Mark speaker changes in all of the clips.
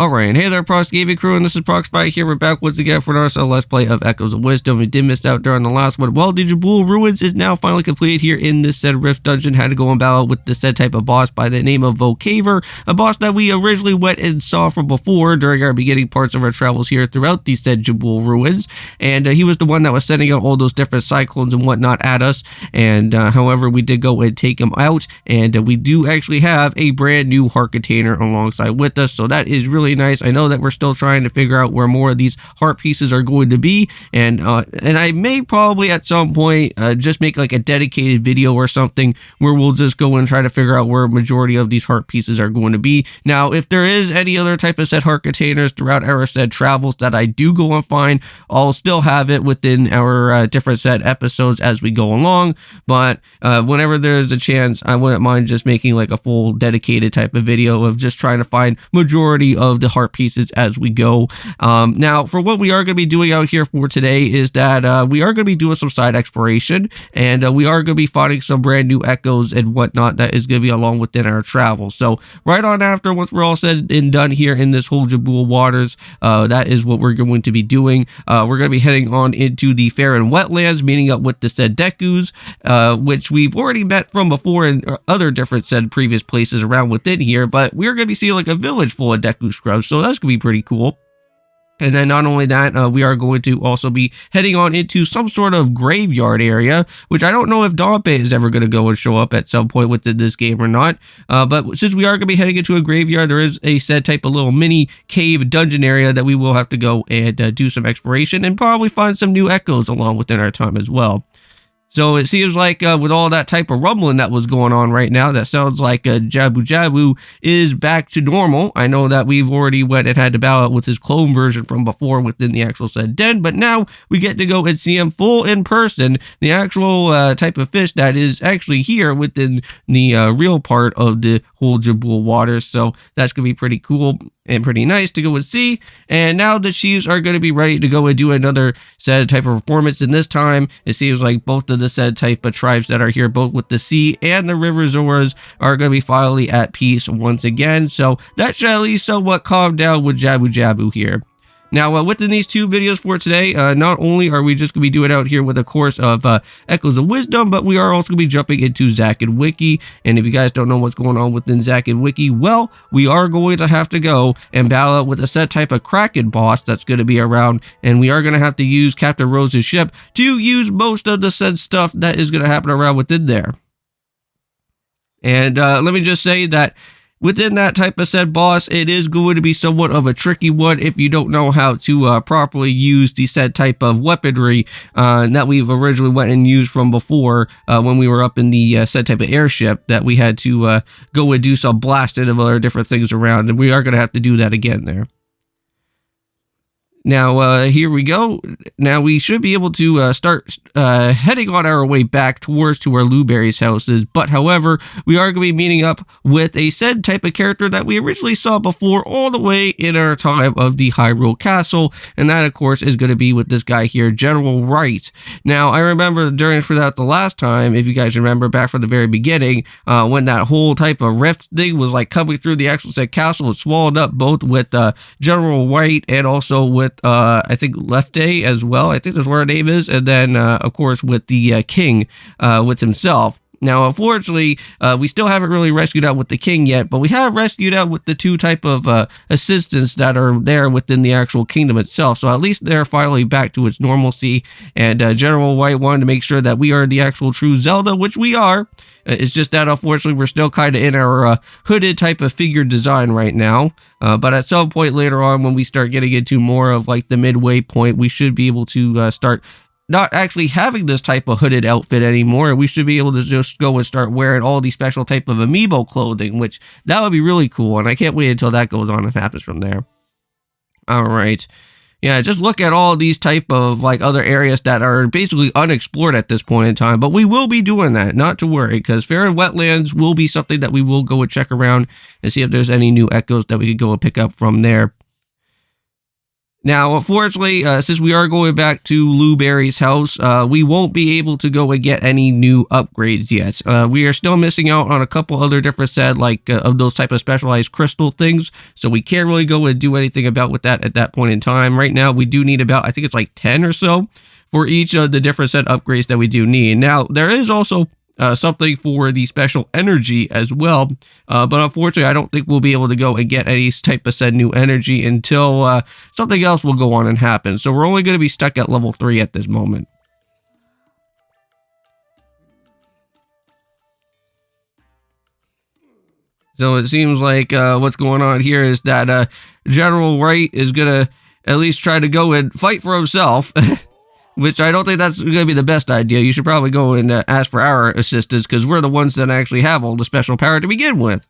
Speaker 1: Alright, and hey there, Prox Gaming Crew, and this is Proxify here. We're back once again for another Let's Play of Echoes of Wisdom. We did miss out during the last one. Well, the Jabul Ruins is now finally completed here in this said Rift Dungeon. Had to go and battle with the said type of boss by the name of Vocaver, a boss that we originally went and saw from before during our beginning parts of our travels here throughout the said Jabul Ruins. And he was the one that was sending out all those different cyclones and whatnot at us. And however, we did go and take him out, and we do actually have a brand new heart container alongside with us. So that is really nice. I know that we're still trying to figure out where more of these heart pieces are going to be, and I may probably at some point just make like a dedicated video or something where we'll just go and try to figure out where a majority of these heart pieces are going to be. Now, if there is any other type of set heart containers throughout our said travels that I do go and find, I'll still have it within our different set episodes as we go along. But whenever there's a chance, I wouldn't mind just making like a full dedicated type of video of just trying to find majority of the heart pieces as we go. Now, for what we are going to be doing out here for today is that we are going to be doing some side exploration, and we are going to be finding some brand new echoes and whatnot that is going to be along within our travel. So right on after, once we're all said and done here in this whole Jabul waters, that is what we're going to be doing. We're going to be heading on into the Fair Wetlands, meeting up with the said Dekus, which we've already met from before in other different said previous places around within here, but we're going to be seeing like a village full of Deku scrubs, so that's going to be pretty cool. And then not only that, we are going to also be heading on into some sort of graveyard area, which I don't know if Dompe is ever going to go and show up at some point within this game or not. But since we are going to be heading into a graveyard, there is a said type of little mini cave dungeon area that we will have to go and do some exploration and probably find some new echoes along within our time as well. So it seems like with all that type of rumbling that was going on right now, that sounds like Jabu Jabu is back to normal. I know that we've already went and had to battle with his clone version from before within the actual said den, but now we get to go and see him full in person, the actual type of fish that is actually here within the real part of the whole Jabul waters. So that's going to be pretty cool and pretty nice to go and see. And now the chiefs are going to be ready to go and do another said type of performance, and this time it seems like both of the said type of tribes that are here, both with the sea and the river Zoras, are going to be finally at peace once again. So that should at least somewhat calm down with Jabu Jabu here. Now, within these two videos for today, not only are we just going to be doing out here with a course of Echoes of Wisdom, but we are also going to be jumping into Zack and Wiki. And if you guys don't know what's going on within Zack and Wiki, well, we are going to have to go and battle out with a set type of Kraken boss that's going to be around. And we are going to have to use Captain Rose's ship to use most of the said stuff that is going to happen around within there. And let me just say that within that type of said boss, it is going to be somewhat of a tricky one if you don't know how to properly use the said type of weaponry that we've originally went and used from before when we were up in the said type of airship that we had to go and do some blasting of other different things around, and we are going to have to do that again there. Now, here we go. Now, we should be able to start heading on our way back towards to where Luberry's house is. But, however, we are going to be meeting up with a said type of character that we originally saw before all the way in our time of the Hyrule Castle. And that, of course, is going to be with this guy here, General Wright. Now, I remember for that the last time, if you guys remember back from the very beginning, when that whole type of rift thing was like coming through the actual said castle, it swallowed up both with General Wright and also with I think Lefty as well. I think that's where her name is. And then, of course, with the king with himself. Now, unfortunately, we still haven't really rescued out with the king yet, but we have rescued out with the two type of assistants that are there within the actual kingdom itself. So at least they're finally back to its normalcy. And General White wanted to make sure that we are the actual true Zelda, which we are. It's just that, unfortunately, we're still kind of in our hooded type of figure design right now. But at some point later on, when we start getting into more of like the midway point, we should be able to start not actually having this type of hooded outfit anymore. We should be able to just go and start wearing all these special type of amiibo clothing, which that would be really cool. And I can't wait until that goes on and happens from there. All right. Yeah, just look at all these type of like other areas that are basically unexplored at this point in time. But we will be doing that, not to worry, because Fair Wetlands will be something that we will go and check around and see if there's any new echoes that we could go and pick up from there. Now, unfortunately, since we are going back to Blueberry's house, we won't be able to go and get any new upgrades yet. We are still missing out on a couple other different set, like, of those type of specialized crystal things, so we can't really go and do anything about with that at that point in time. Right now, we do need about, I think it's like 10 or so for each of the different set upgrades that we do need. Now, there is also something for the special energy as well, but unfortunately I don't think we'll be able to go and get any type of said new energy until something else will go on and happen. So we're only going to be stuck at level 3 at this moment. So it seems like what's going on here is that General Wright is going to at least try to go and fight for himself. Which I don't think that's going to be the best idea. You should probably go and ask for our assistance, because we're the ones that actually have all the special power to begin with.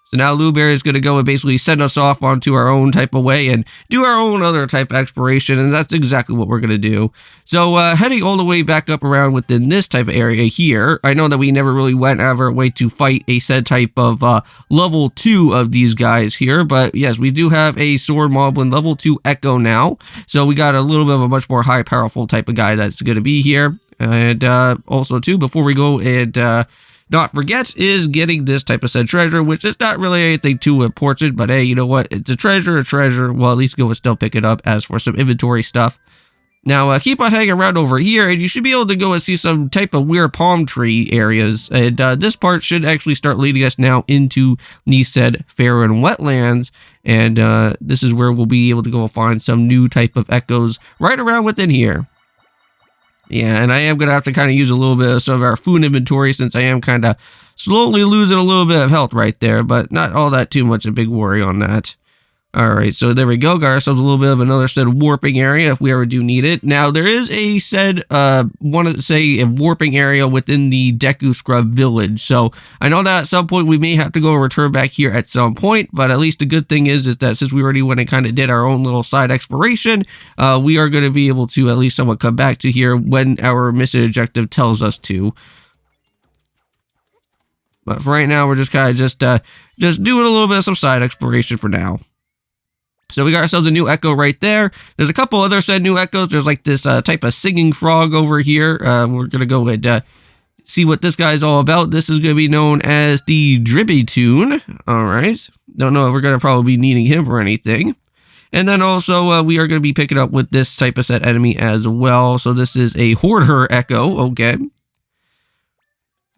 Speaker 1: So now Blueberry is going to go and basically send us off onto our own type of way and do our own other type of exploration, and that's exactly what we're going to do. So heading all the way back up around within this type of area here, I know that we never really went out of our way to fight a said type of level 2 of these guys here, but yes, we do have a sword moblin level 2 Echo now, so we got a little bit of a much more high powerful type of guy that's going to be here. And also too, before we go and not forget, is getting this type of said treasure, which is not really anything too important, but hey, you know what, it's a treasure, well, at least go and still pick it up as for some inventory stuff. Now, keep on hanging around over here, and you should be able to go and see some type of weird palm tree areas, and this part should actually start leading us now into the said Faron wetlands, and this is where we'll be able to go and find some new type of echoes right around within here. Yeah, and I am going to have to kind of use a little bit of some of our food inventory, since I am kind of slowly losing a little bit of health right there, but not all that too much a big worry on that. Alright, so there we go, got ourselves a little bit of another said warping area if we ever do need it. Now, there is a said, a warping area within the Deku Scrub village, so I know that at some point we may have to go and return back here at some point, but at least the good thing is that since we already went and kind of did our own little side exploration, we are going to be able to at least somewhat come back to here when our mission objective tells us to. But for right now, we're just kind of just doing a little bit of some side exploration for now. So we got ourselves a new echo right there. There's a couple other said new echoes. There's like this type of singing frog over here. We're going to go and see what this guy's all about. This is going to be known as the Dribby Tune. All right. Don't know if we're going to probably be needing him for anything. And then also we are going to be picking up with this type of set enemy as well. So this is a Hoarder Echo. Okay.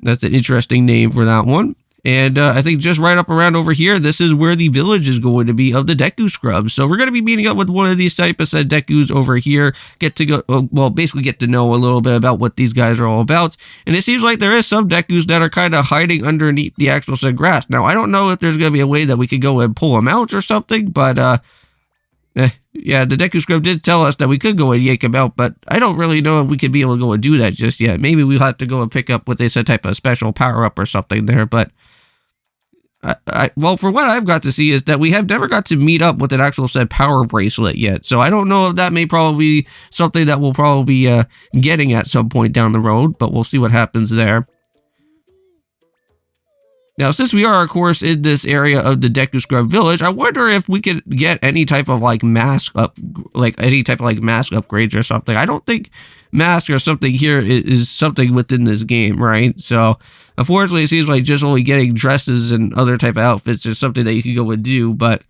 Speaker 1: That's an interesting name for that one. And I think just right up around over here, this is where the village is going to be of the Deku Scrubs. So we're going to be meeting up with one of these type of said Dekus over here. Get to go, well, basically get to know a little bit about what these guys are all about. And it seems like there is some Dekus that are kind of hiding underneath the actual said grass. Now, I don't know if there's going to be a way that we could go and pull them out or something, but yeah, the Deku Scrub did tell us that we could go and yank him out, but I don't really know if we could be able to go and do that just yet. Maybe we'll have to go and pick up what they said type of special power-up or something there, but well, for what I've got to see is that we have never got to meet up with an actual said power bracelet yet. So I don't know if that may probably be something that we'll probably be getting at some point down the road, but we'll see what happens there. Now, since we are, of course, in this area of the Deku Scrub village, I wonder if we could get any type of mask upgrades or something. I don't think mask or something here is something within this game, right? So, unfortunately, it seems like just only getting dresses and other type of outfits is something that you can go and do, but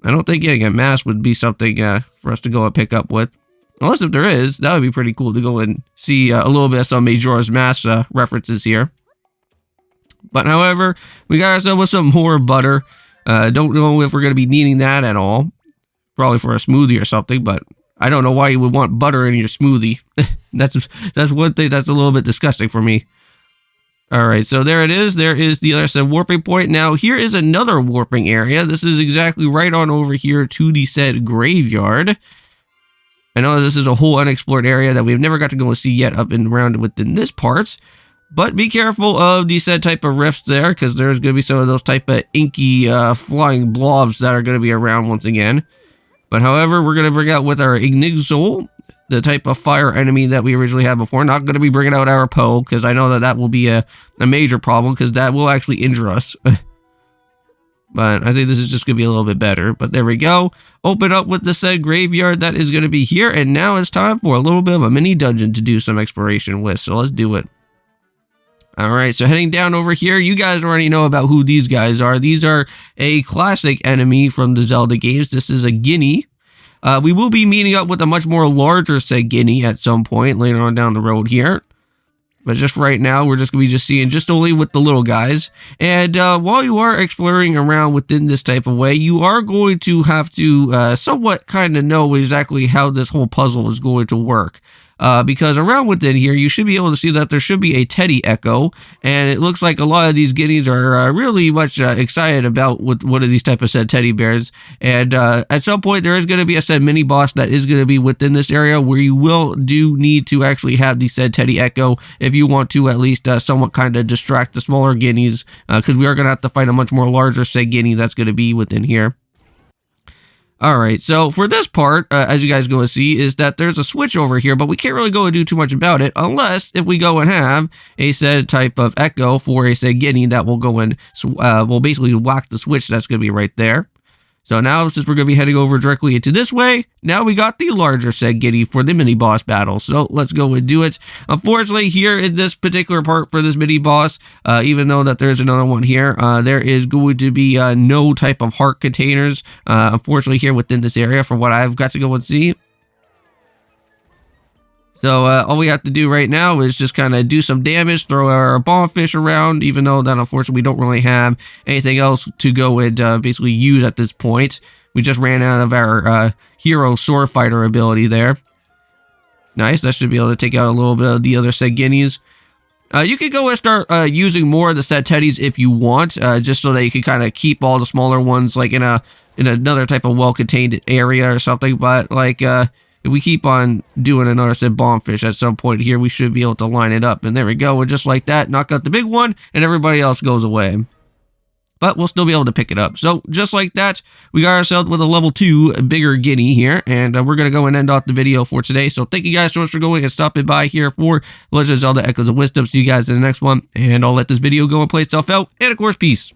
Speaker 1: I don't think getting a mask would be something for us to go and pick up with. Unless if there is, that would be pretty cool to go and see a little bit of some Majora's Mask references here. But however, we got ourselves with some more butter. Don't know if we're going to be needing that at all. Probably for a smoothie or something, but I don't know why you would want butter in your smoothie. That's one thing that's a little bit disgusting for me. Alright, so there it is. There is the other said warping point. Now, here is another warping area. This is exactly right on over here to the said graveyard. I know this is a whole unexplored area that we've never got to go and see yet up and around within this part. But be careful of the said type of rifts there, because there's going to be some of those type of inky flying blobs that are going to be around once again. But however, we're going to bring out with our Ignigzol, the type of fire enemy that we originally had before. Not going to be bringing out our Poe, because I know that will be a major problem, because that will actually injure us. But but I think this is just going to be a little bit better. But there we go. Open up with the said graveyard that is going to be here, and now it's time for a little bit of a mini dungeon to do some exploration with, so let's do it. Alright, so heading down over here, you guys already know about who these guys are. These are a classic enemy from the Zelda games. This is a Guinea. We will be meeting up with a much more larger said Guinea at some point later on down the road here. But just right now, we're just going to be seeing just only with the little guys. And while you are exploring around within this type of way, you are going to have to somewhat kind of know exactly how this whole puzzle is going to work. Because around within here, you should be able to see that there should be a teddy echo, and it looks like a lot of these guineas are really much excited about one of these type of said teddy bears. And at some point, there is going to be a said mini boss that is going to be within this area where you will need to actually have the said teddy echo if you want to at least somewhat kind of distract the smaller guineas, because we are going to have to fight a much more larger said guinea that's going to be within here. Alright, so for this part, as you guys go and see, is that there's a switch over here, but we can't really go and do too much about it, unless if we go and have a said type of echo for a said guinea that will go and will basically whack the switch that's going to be right there. So now, since we're going to be heading over directly into this way, now we got the larger said guinea for the mini boss battle. So let's go and do it. Unfortunately, here in this particular part for this mini boss, even though that there's another one here, there is going to be no type of heart containers, unfortunately, here within this area from what I've got to go and see. So all we have to do right now is just kind of do some damage, throw our bombfish around, even though that unfortunately we don't really have anything else to go and basically use at this point. We just ran out of our hero sword fighter ability there. Nice, that should be able to take out a little bit of the other said guineas. You could go and start using more of the said teddies if you want, just so that you can kind of keep all the smaller ones like in another type of well-contained area or something. But like if we keep on doing another said bombfish at some point here, we should be able to line it up. And there we go. We're just like that. Knock out the big one, and everybody else goes away. But we'll still be able to pick it up. So just like that, we got ourselves with a level 2 bigger guinea here. And we're going to go and end off the video for today. So thank you guys so much for going and stopping by here for Legend of Zelda Echoes of Wisdom. See you guys in the next one. And I'll let this video go and play itself out. And of course, peace.